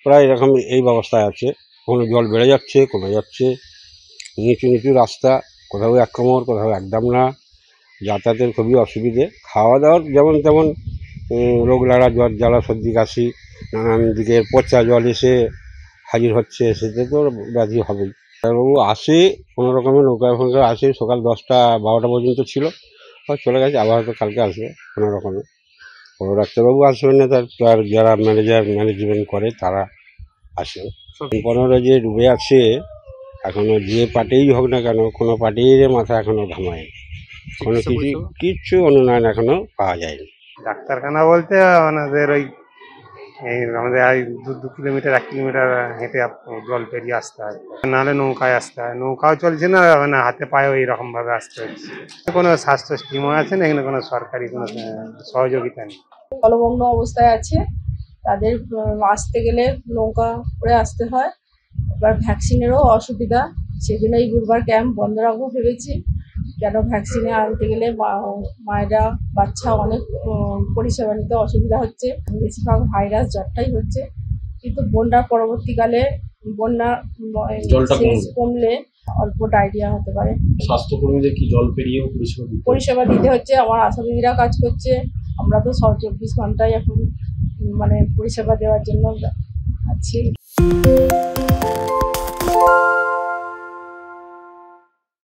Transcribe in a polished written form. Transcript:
প্রায় এরকম এই ব্যবস্থায় আছে। কোনো জল বেড়ে যাচ্ছে, কমে যাচ্ছে, নিচু নিচু রাস্তা, কোথাও এক কোমর, কোথাও একদম না। যাতায়াতের খুবই অসুবিধে। খাওয়া দাওয়ার যেমন তেমন রোগ লাড়া, জ্বর জ্বালা, সর্দি কাশি, নানান দিকের পচা জল এসে হাজির হচ্ছে, সেটা তো ব্যাধি হবেই। ডাক্তারবাবু আসে কোনো রকমের, নৌকায় ফৌকায় আসে, সকাল 10টা-12টা পর্যন্ত ছিল, চলে গেছে, আবার হয়তো কালকে আসবে কোনো রকমে। বড় ডাক্তারবাবু আসবেন না, তার যারা ম্যানেজমেন্ট করে তারা আসে। 15 যে ডুবে আছে, এখনো যে পার্টিই হোক না কেন, কোনো পার্টির মাথা এখনো ঘামায়নি, কোনো কিচ্ছু উন্নয়ন এখনো পাওয়া যায়নি। ডাক্তারখানা বলতে আমাদের আমাদের 2 কিলোমিটার 1 কিলোমিটার হেঁটে জল পেরিয়ে আসতে হয়, নাহলে নৌকায় আসতে হয়। নৌকাও চলছে না, মানে হাতে পায়েও এইরকম ভাবে আসতে হচ্ছে। কোনো স্বাস্থ্য স্কিমও আছে না, এখানে কোনো সরকারি কোনো সহযোগিতা নেই। জলমগ্ন অবস্থায় আছে, তাদের আসতে গেলে নৌকা করে আসতে হয়। এবার ভ্যাকসিনেরও অসুবিধা, সেজন্যই বুধবার ক্যাম্প বন্ধ রাখবো ভেবেছি। কেন ভ্যাকসিনে আনতে গেলে মায়েরা বাচ্চা অনেক পরিষেবা নিতে অসুবিধা হচ্ছে, বেশিরভাগ ভাইরাস জ্বরটাই হচ্ছে। কিন্তু বন্যার পরবর্তীকালে বন্যা শেষ কমলে অল্প ডায়রিয়া হতে পারে। স্বাস্থ্যকর্মীদের কি জল পেরিয়ে পরিষেবা দিতে হচ্ছে, আমার আশাদিদিরা কাজ করছে, আমরা তো 24 ঘন্টায় এখন মানে পরিষেবা দেওয়ার জন্য আছি।